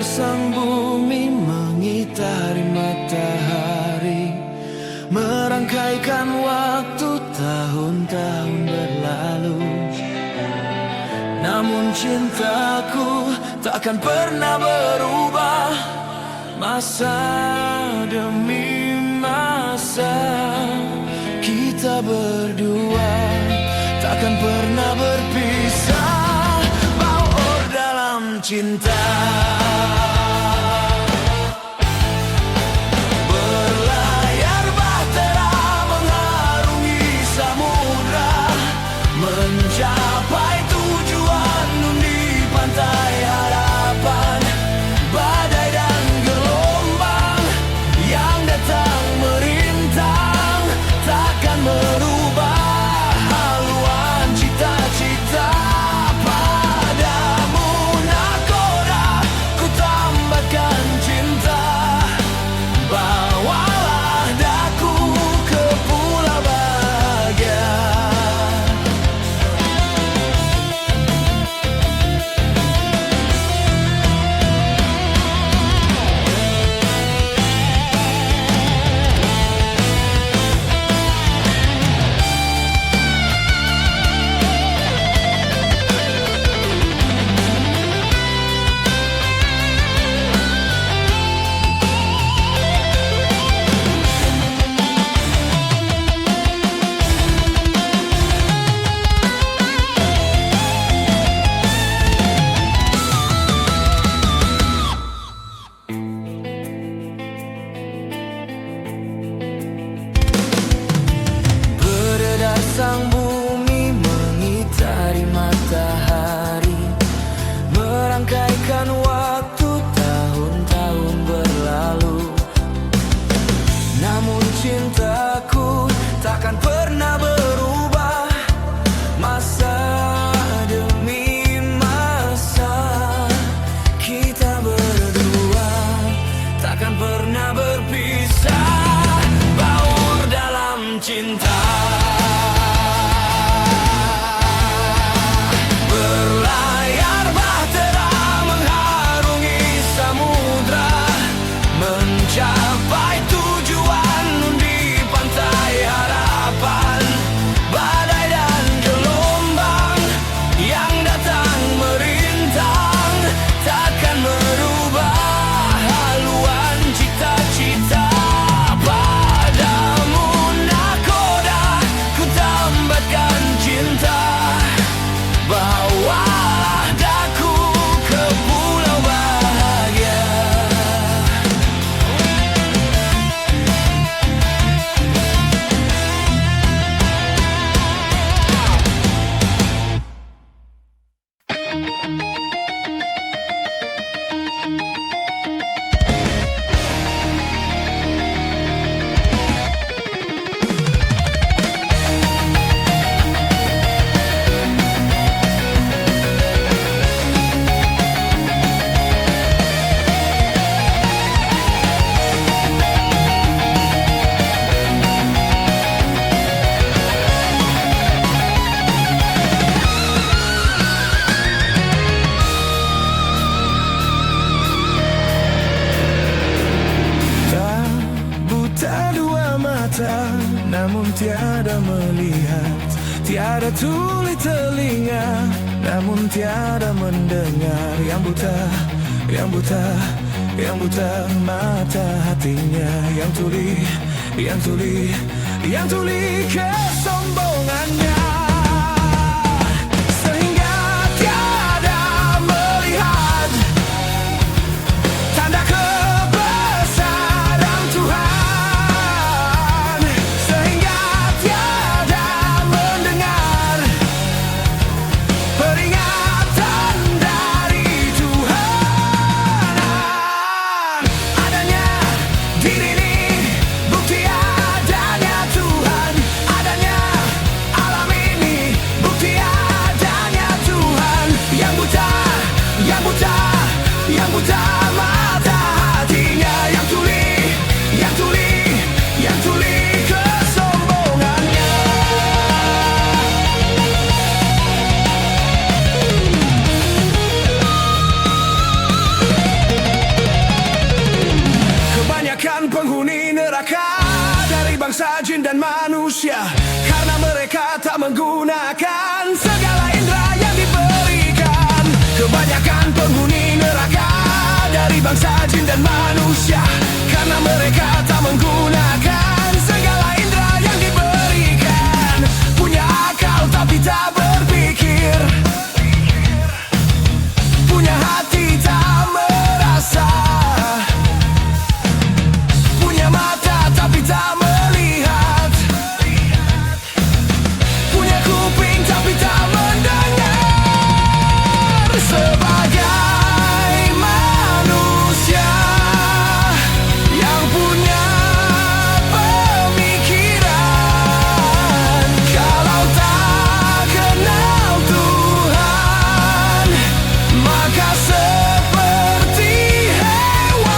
sang bumi mengitari matahari, merangkaikan waktu tahun-tahun berlalu. Namun cintaku takkan pernah berubah, masa demi masa kita berdua takkan pernah berpisah. Baur dalam cinta, berlayar bahtera mengarungi samudra, mencapai tujuan di pantai harapan. Badai dan gelombang yang datang merintang takkan merubah haluan cita-cita. Padamu nakoda ku tambatkan cinta, bawalah daku ke pulau bahagia. Sang bumi mengitari matahari, merangkaikan waktu tahun-tahun berlalu. Namun cintaku takkan pernah berubah, masa demi masa kita berdua takkan pernah berpisah. Baur dalam cinta, berlayar bahtera mengarungi samudra, mencapai tujuan di pantai harapan. Badai dan gelombang yang datang merintang takkan merubah haluan cita-cita. Padamu nakoda ku tambatkan cinta, bawalah daku ke pulau bahagia. Namun tiada melihat, tiada tuli telinga, namun tiada mendengar. Yang buta, yang buta, yang buta mata hatinya, yang tuli, yang tuli, yang tuli kesombongannya. Sehingga tiada melihat tanda kebesaran Tuhan. jin dan manusia, karena mereka tak menggunakan segala indera yang diberikan. Kebanyakan penghuni neraka dari bangsa jin dan manusia, karena mereka tak menggunakan segala indera yang diberikan. Punya akal tapi tak berpikir, punya hati tak merasa, punya mata tapi tak melihat, punya kuping tapi tak mendengar. Sebagai manusia yang punya pemikiran, kalau tak kenal Tuhan, maka seperti hewan.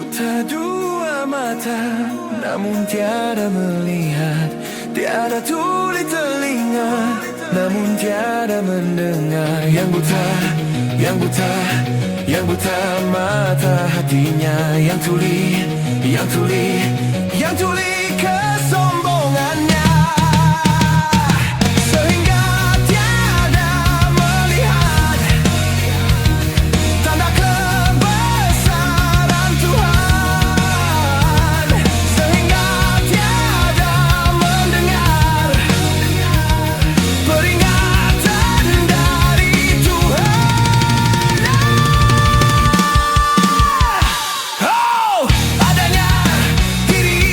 Buta dua mata, namun tiada melihat. Tiada tuli telinga, namun tiada mendengar. Yang buta, yang buta, yang buta mata hatinya. Yang tuli, yang tuli, yang tuli kesombongannya, sehingga tiada melihat tanda kebesaran Tuhan, sehingga tiada mendengar peringatan dari Tuhan. Oh, adanya diri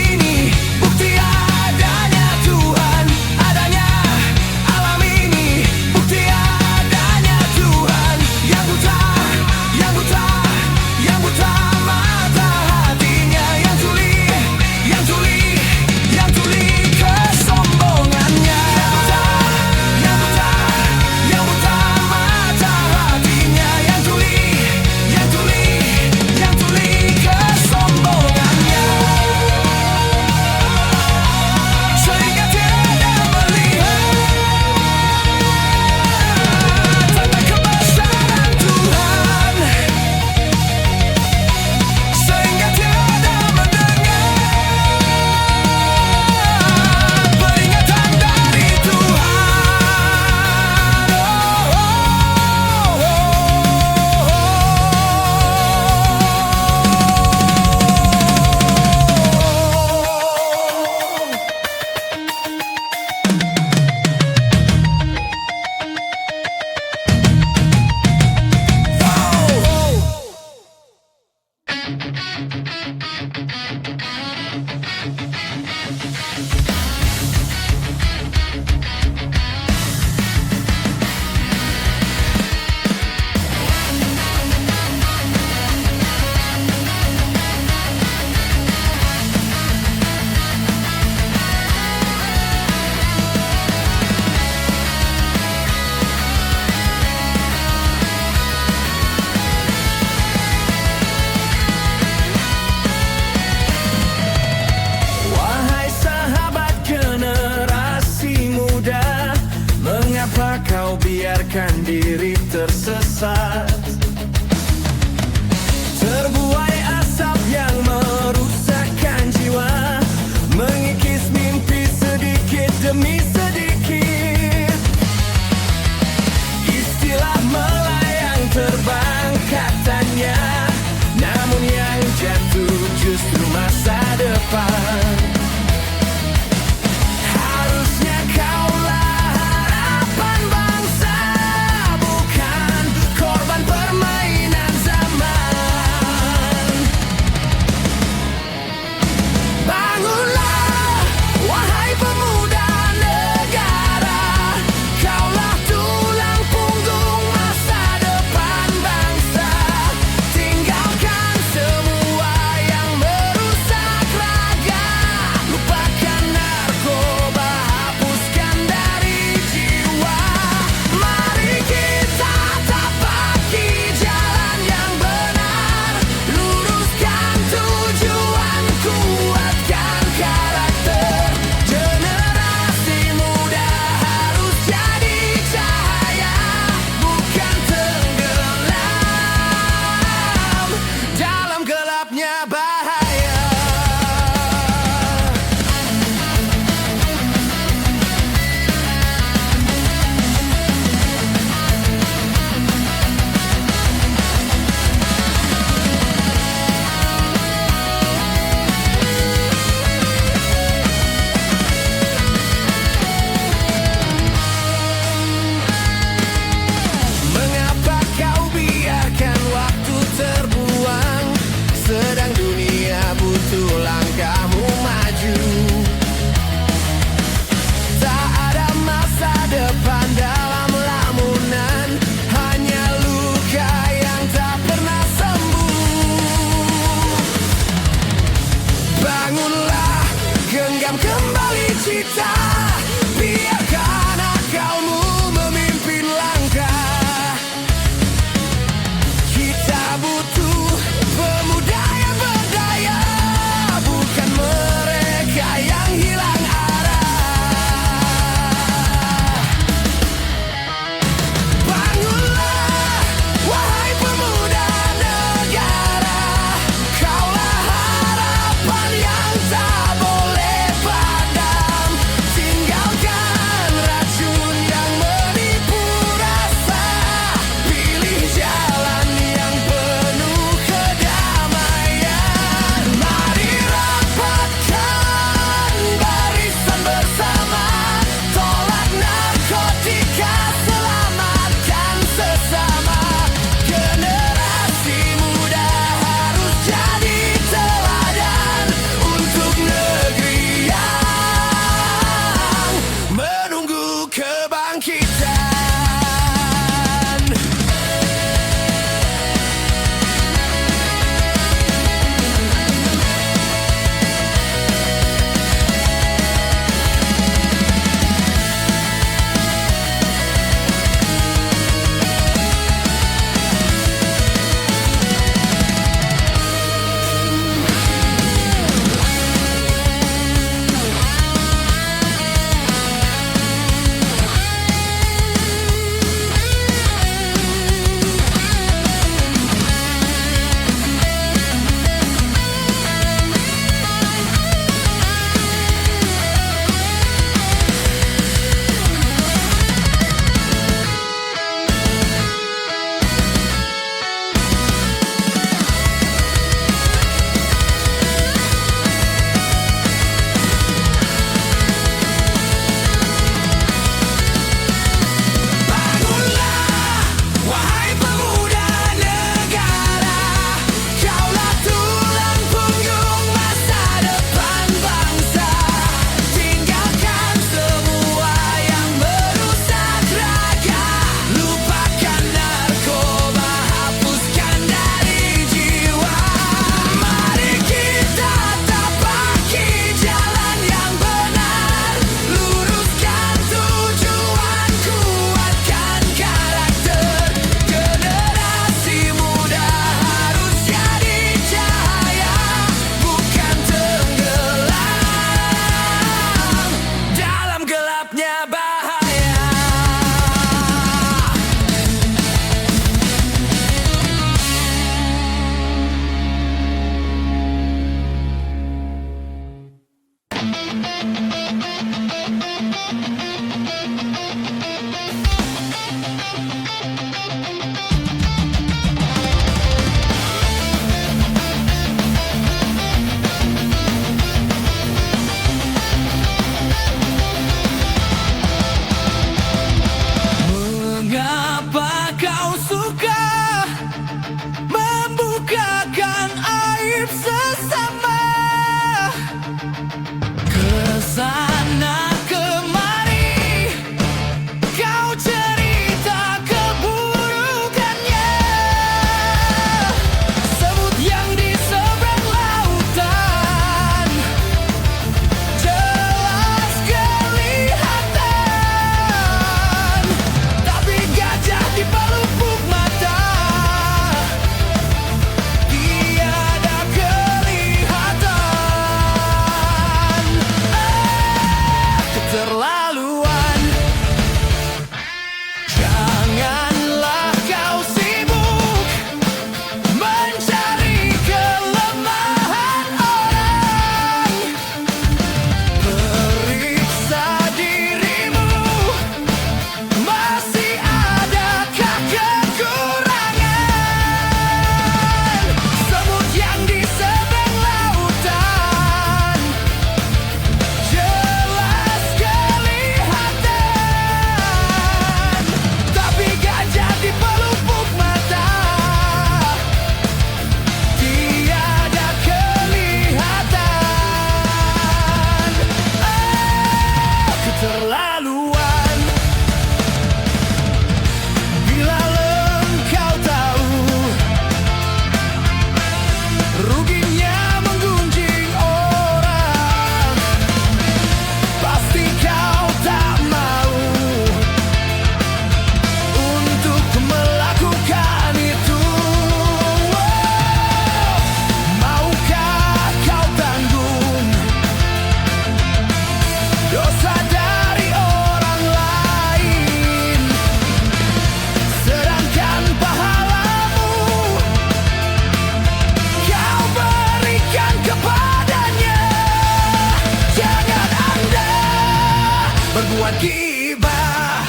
membuat gibah.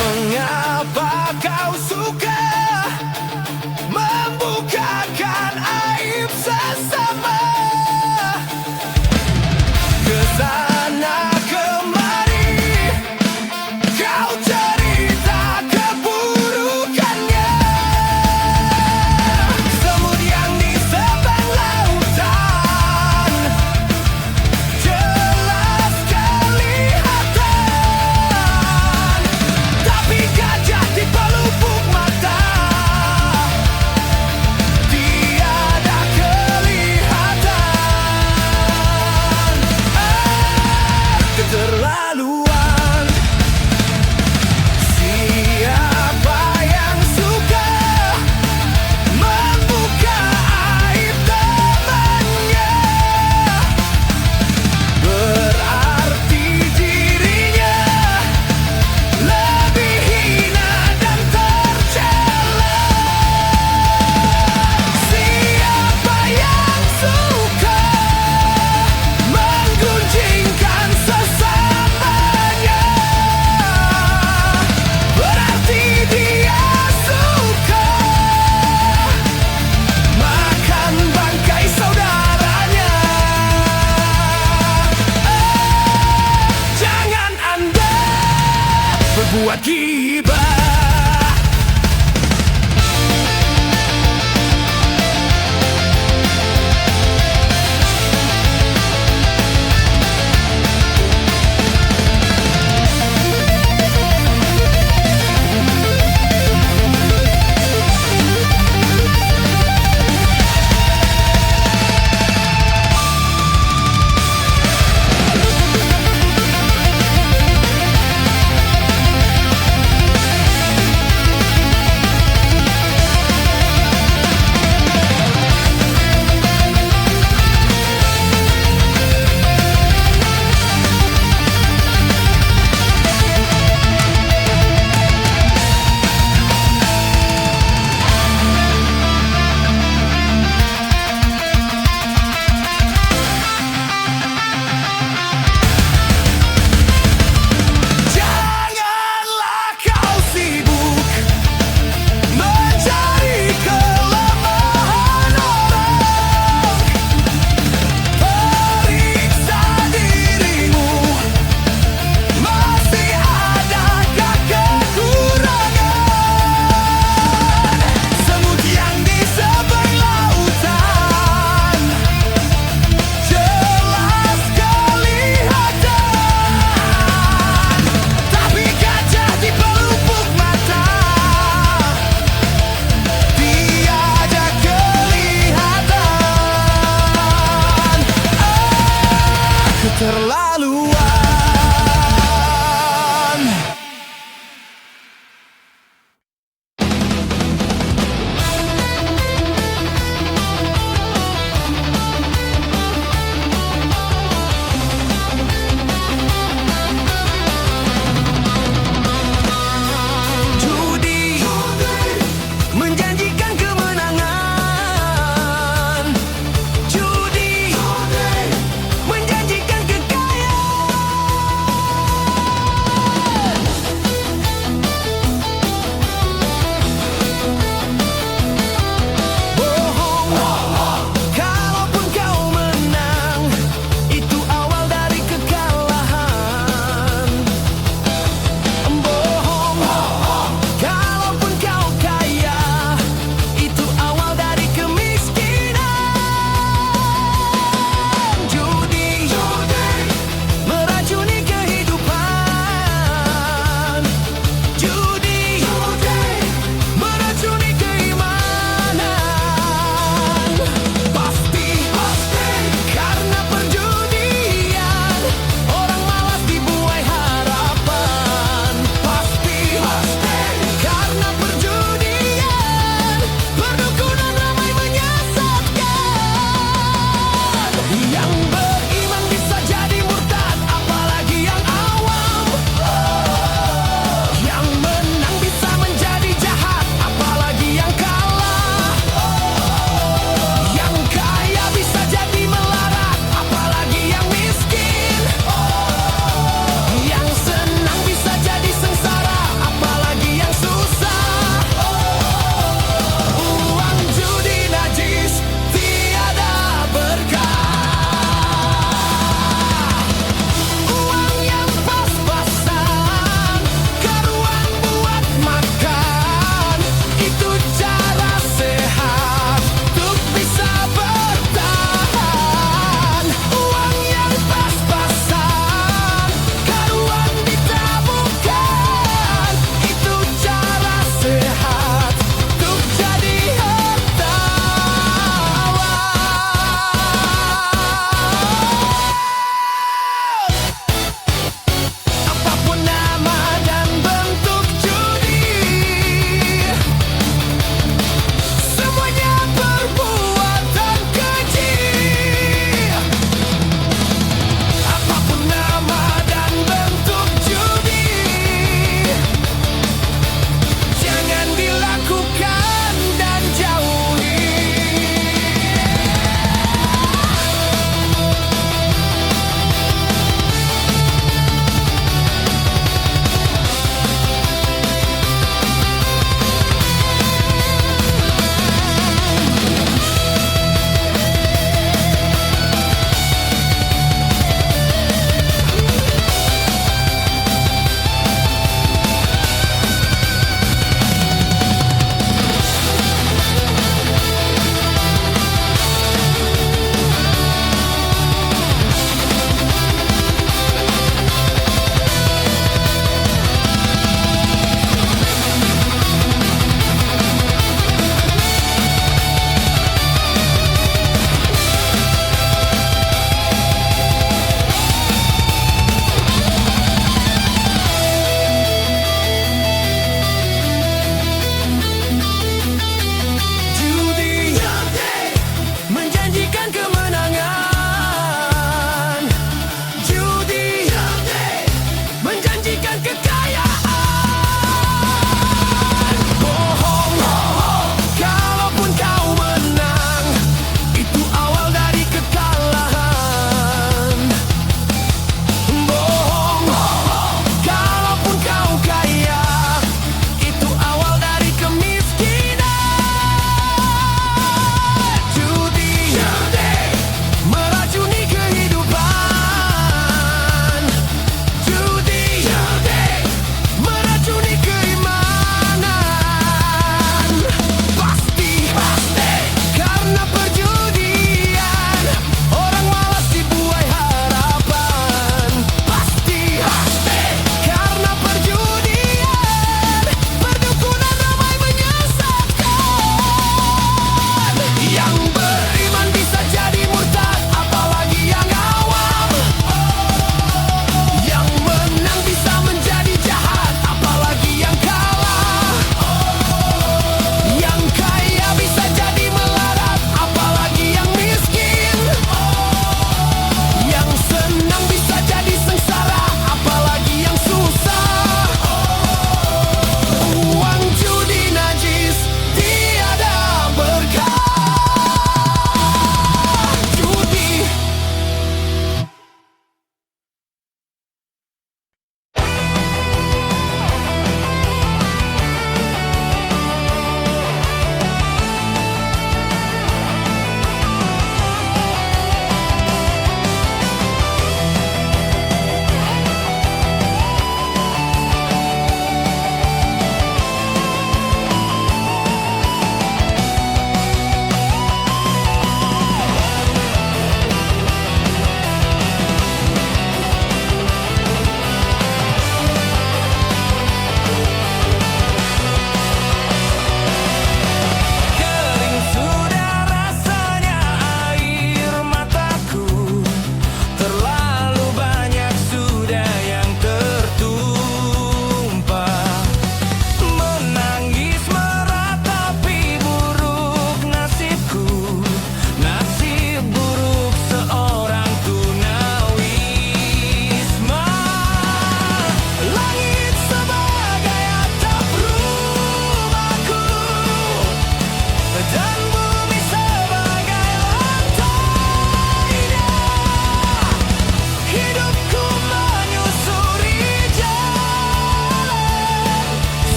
Mengapa kau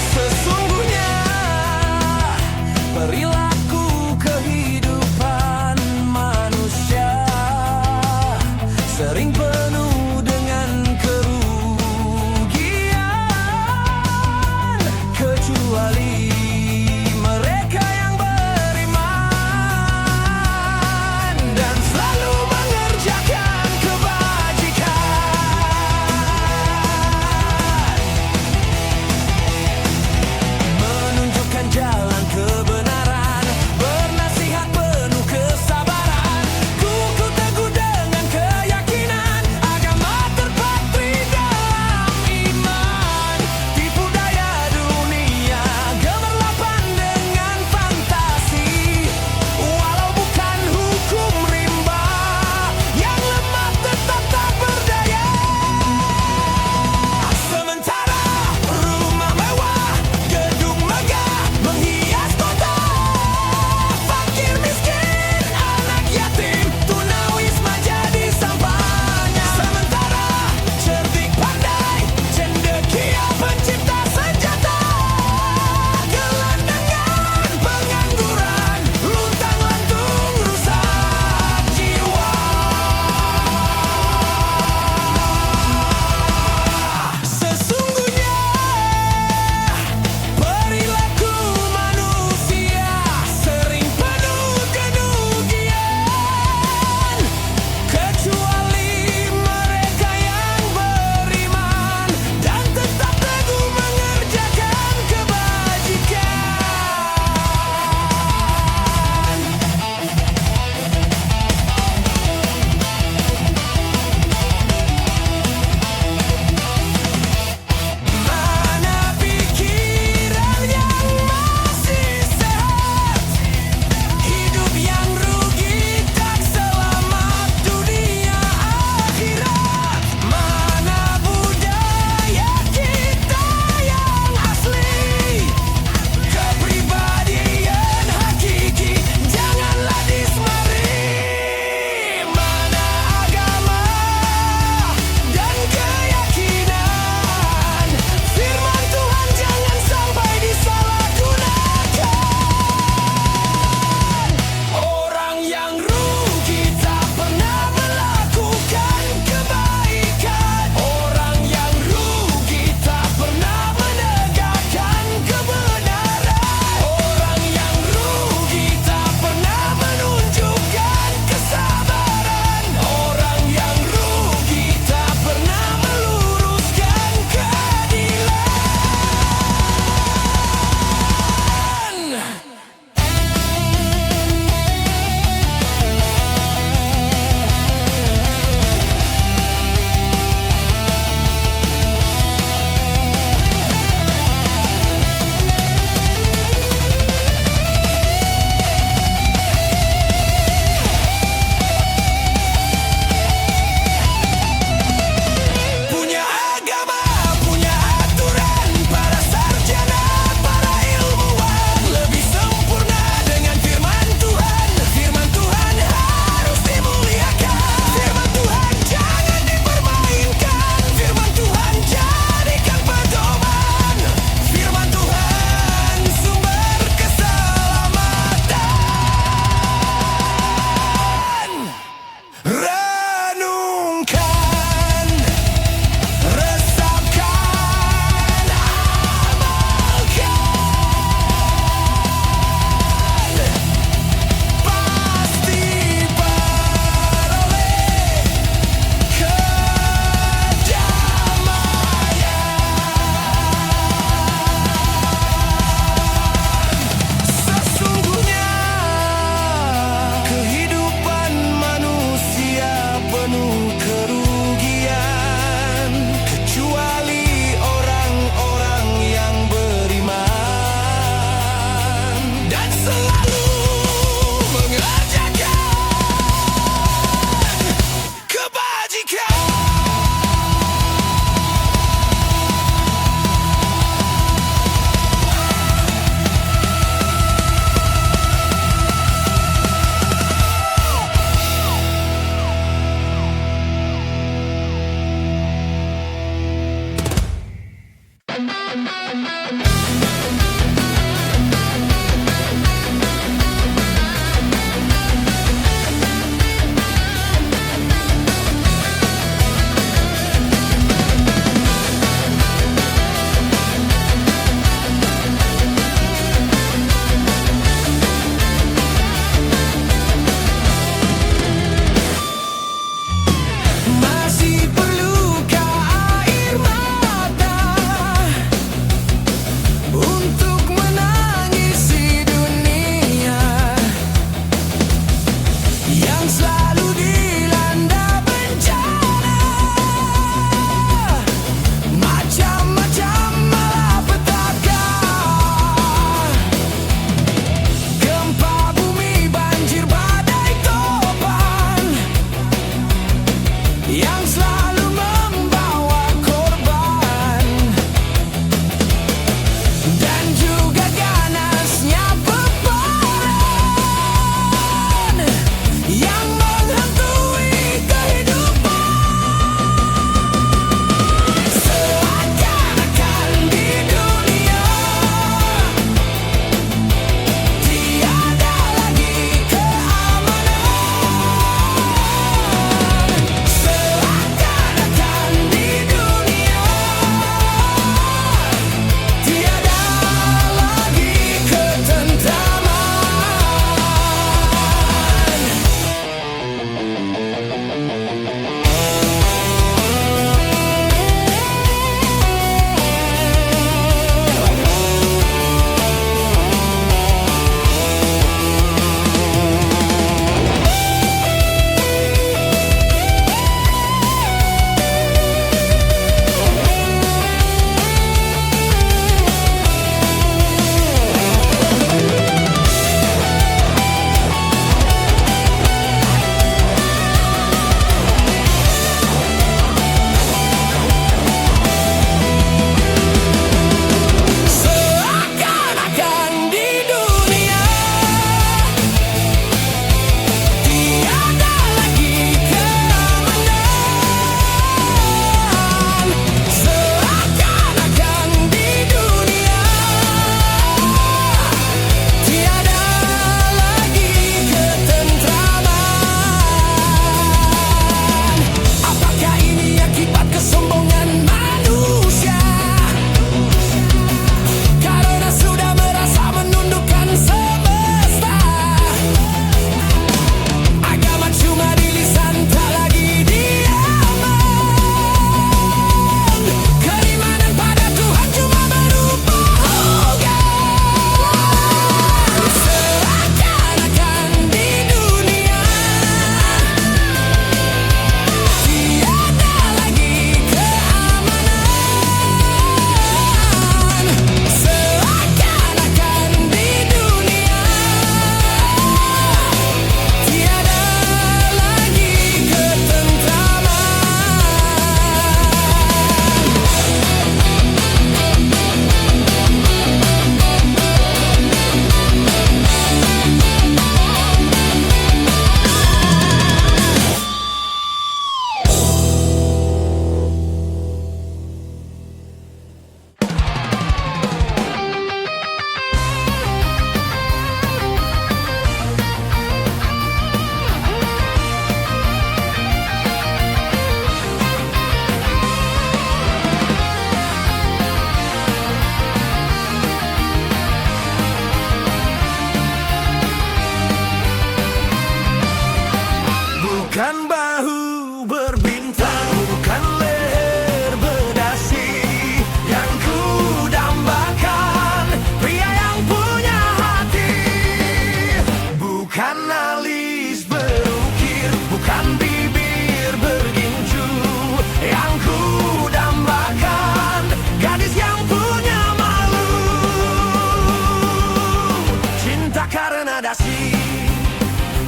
Sesungguhnya perilaku kehidupan manusia sering penuh dengan kerugian, kecuali mereka yang beriman dan selalu mengerjakan kebajikan, menunjukkan jalan kebenaran.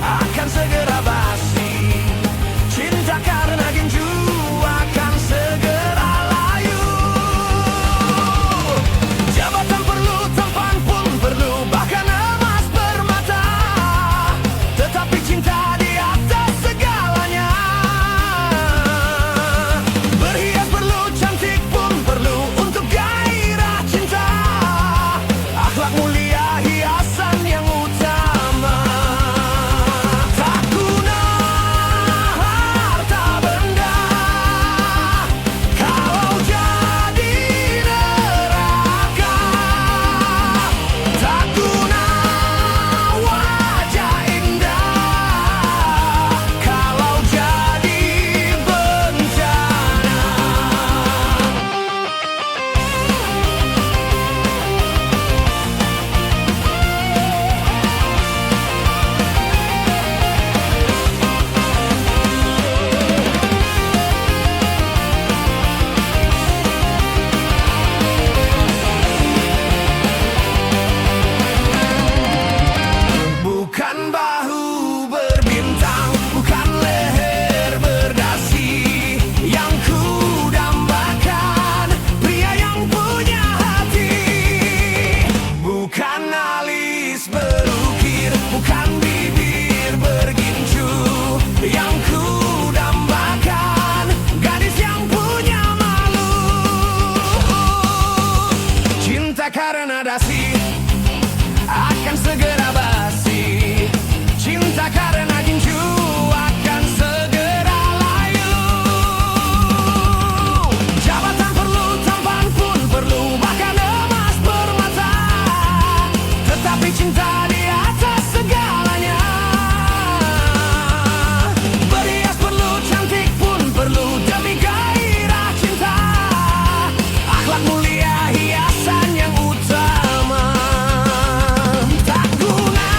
akan segera basi. Cinta karena ginju akan segera layu. Jabatan perlu, tampan pun perlu, bahkan emas permata, tetapi cinta di atas segalanya. Berhias perlu, cantik pun perlu untuk gairah cinta. Akhlak mulia hiasan yang utama. Tak guna harta benda kalau jadi neraka. Tak guna wajah indah kalau jadi bencana. Bukan bahu berbintang, bukan leher berdasi yang ku dambakan, pria yang punya hati. Bukan alis berukir, bukan bibir bergincu yang ku dambakan, gadis yang punya malu. Cinta karena dasi akan segera basi. Cinta karena ginju akan segera layu. Jabatan perlu, tampan pun perlu, bahkan emas permata, tetapi cinta di atas segalanya. Berhias perlu, cantik pun perlu, demi gairah cinta. Akhlak mulia hiasan yang utama. Tak guna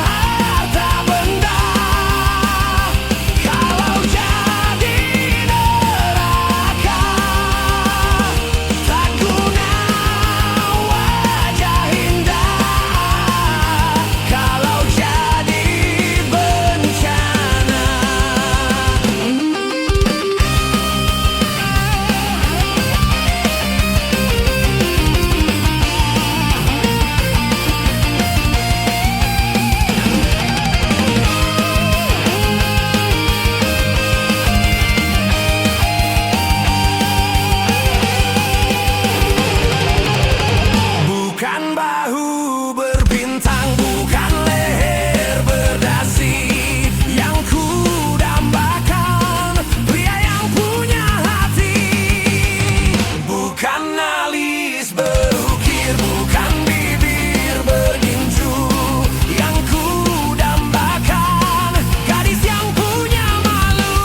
harta benda kalau jadi neraka. Tak guna wajah indah kalau jadi bencana. Bukan bahu berbintang, bukan leher berdasi yang ku dambakan, pria yang punya hati. Bukan alis berukir, bukan bibir berginju yang ku dambakan, gadis yang punya malu.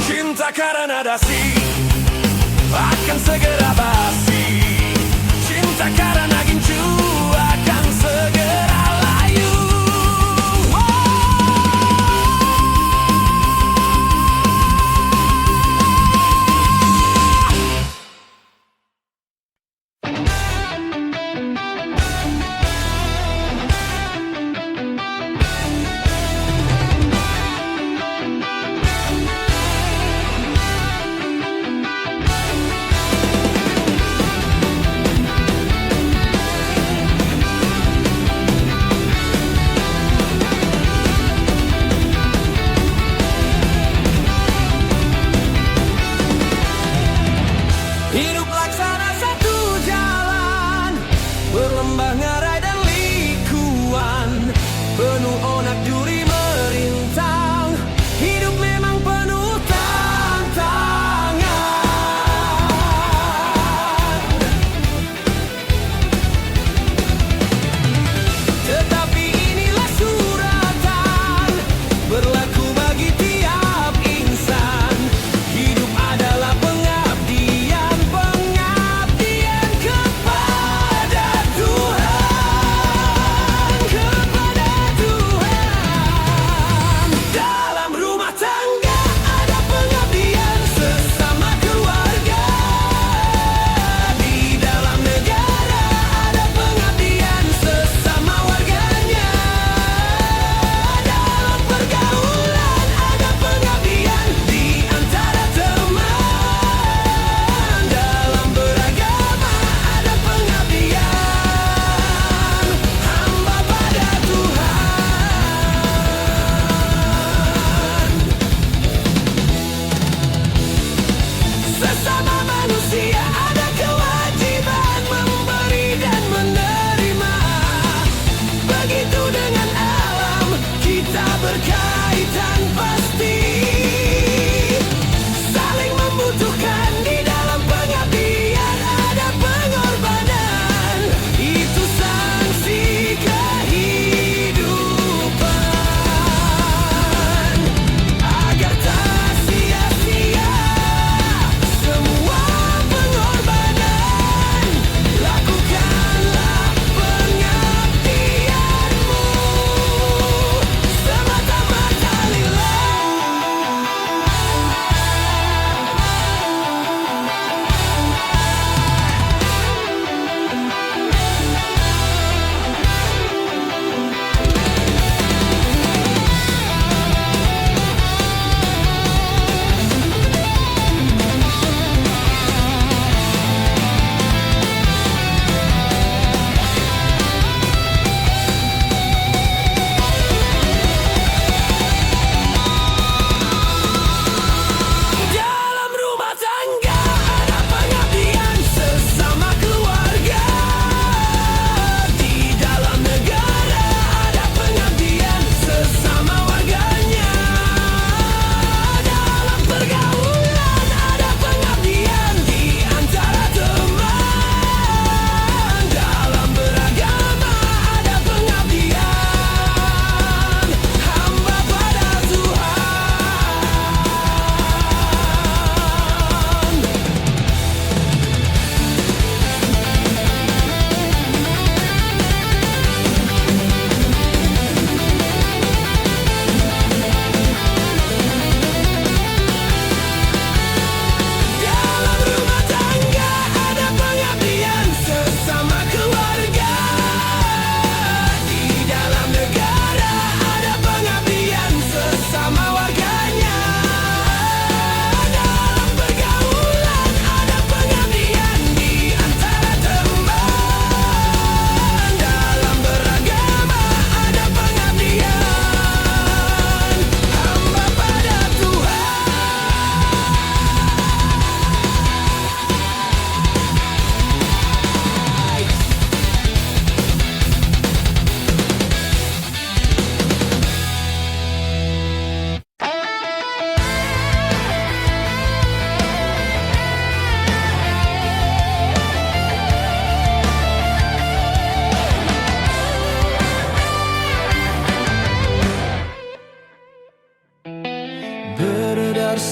Cinta karena dasi akan segera basi. Cinta karena ginju akan segera layu.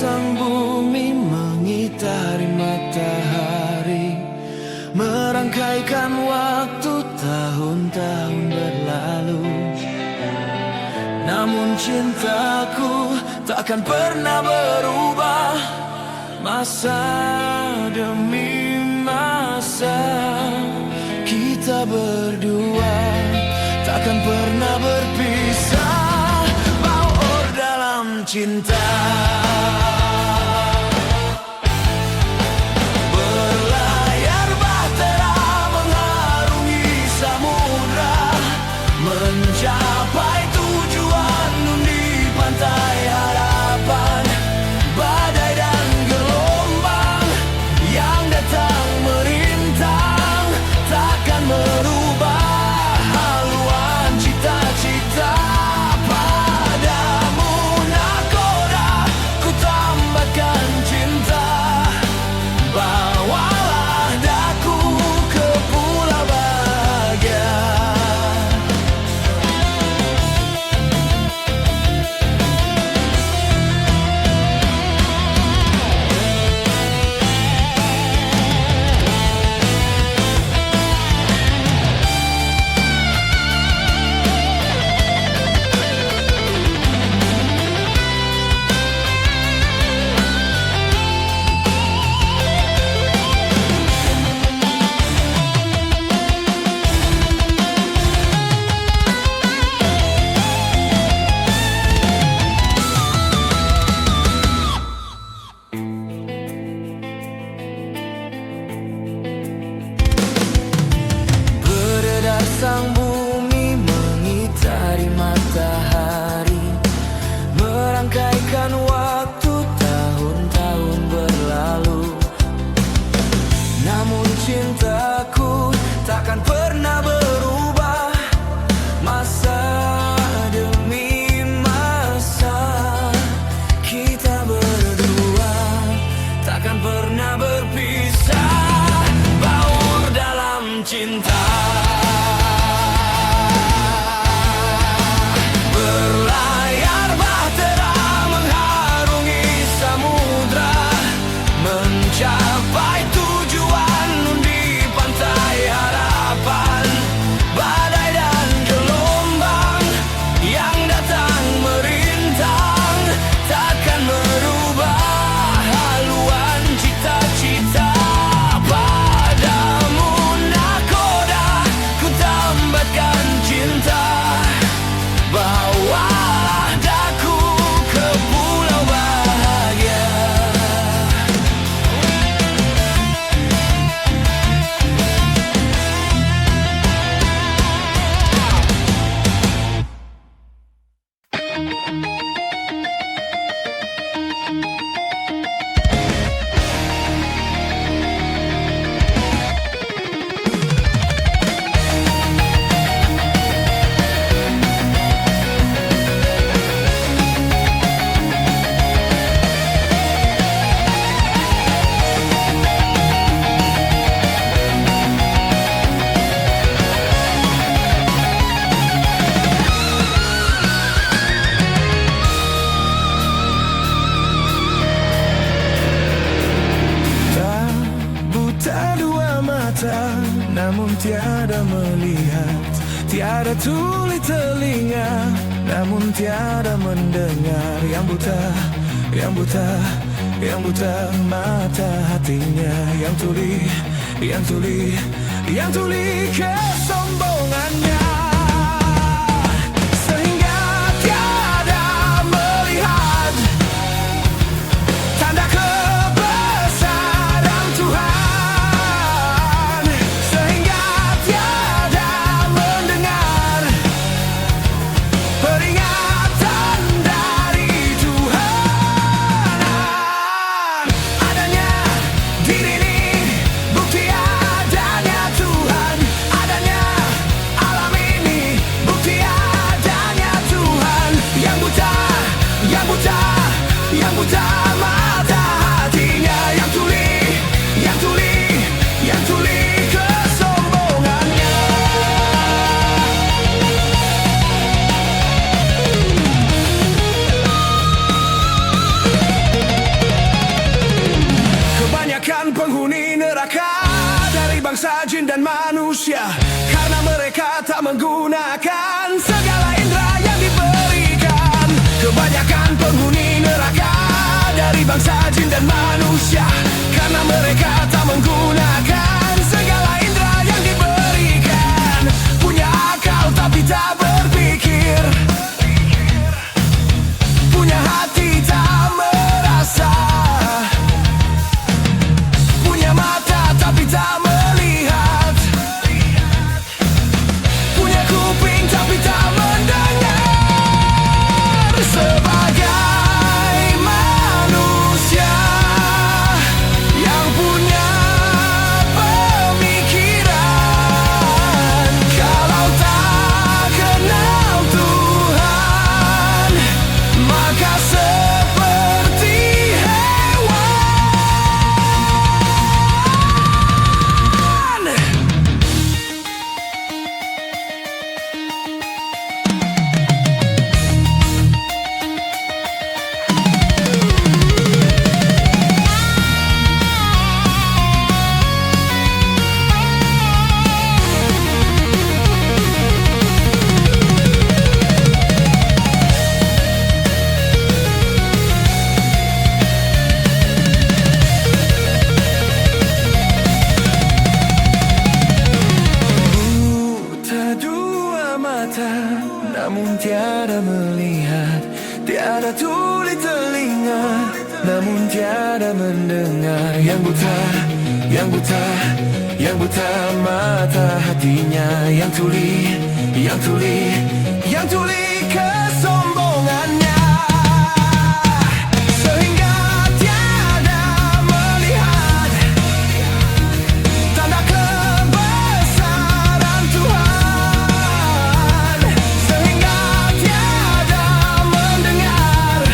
sang bumi mengitari matahari, merangkaikan waktu tahun-tahun berlalu. Namun cintaku takkan pernah berubah, masa demi masa kita berdua takkan pernah berpisah, baur dalam cinta. Berlayar bahtera mengarungi samudra, mencapai tujuan di pantai harapan. Badai dan gelombang yang datang merintang takkan merubah haluan cita-cita. Padamu nakoda ku tambahkan cinta, bawalah daku ke pulau bahagia. Sang bumi mengitari matahari, merangkaikan waktu tahun-tahun berlalu. Namun cintaku takkan pernah berubah, masa demi masa kita berdua takkan pernah berpisah, baur dalam cinta. Mencapai tujuan di pantai harapan. Badai dan gelombang yang datang merintang takkan merubah haluan cita-cita. Padamu nakoda ku tambahkan cinta, bawalah daku ke pulau bahagia. Namun tiada melihat, tiada tuli telinga, namun tiada mendengar. Yang buta, yang buta, yang buta mata hatinya. Yang tuli, yang tuli, yang tuli kesombongannya, sehingga tiada melihat tanda kebesaran Tuhan. Diri ini bukti adanya Tuhan, adanya alam menggunakan segala indera yang diberikan. Kebanyakan penghuni neraka dari bangsa jin dan manusia, karena mereka tak menggunakan segala indera yang diberikan. Punya akal tapi tak berpikir, punya hati tak merasa, punya mata tapi tak melihat, punya kuping tapi tak mendengar. Sebagai manusia yang punya pemikiran, kalau tak kenal Tuhan, maka seperti hewan. Buta dua mata, namun tiada melihat. Tiada tuli telinga, namun tiada mendengar. Yang buta, yang buta, yang buta mata hatinya. Yang tuli, yang tuli, yang tuli kesombongannya, sehingga tiada melihat tanda kebesaran Tuhan, sehingga tiada mendengar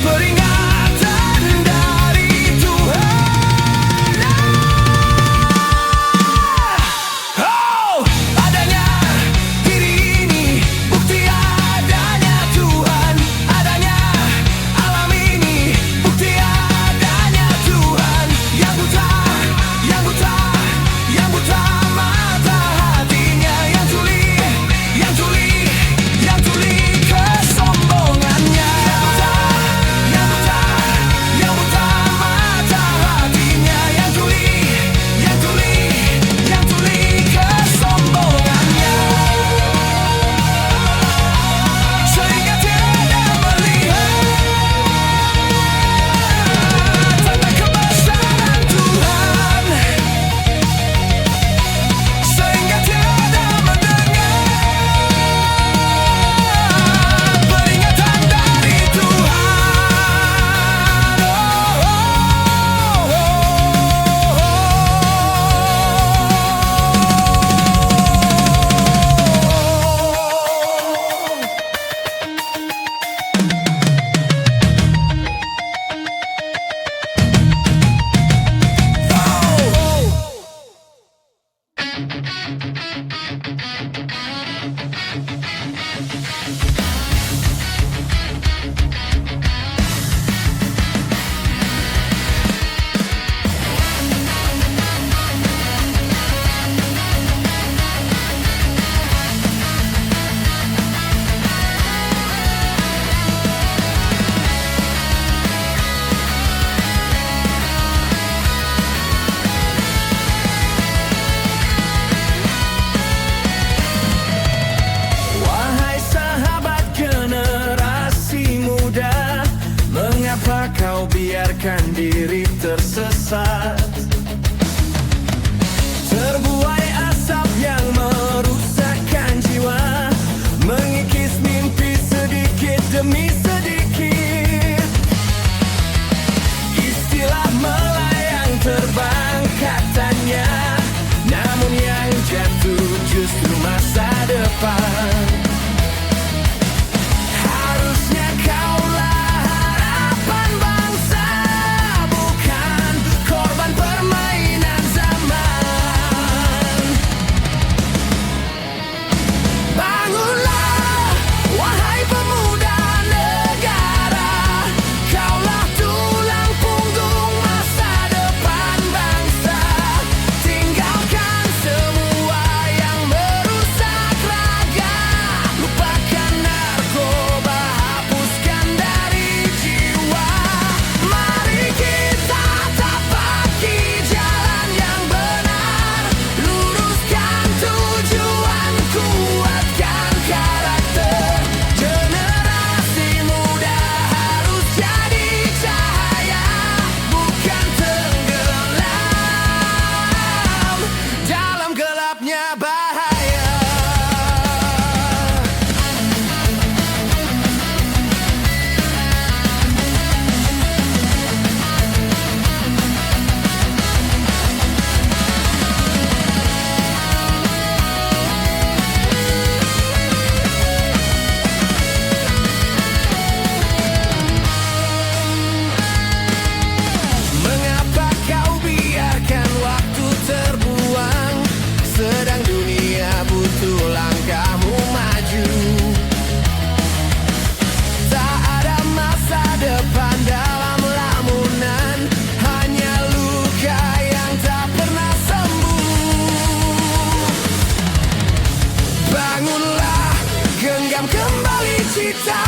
peringatan dari Tuhan. Oh, adanya diri ini bukti ayam kembali cita.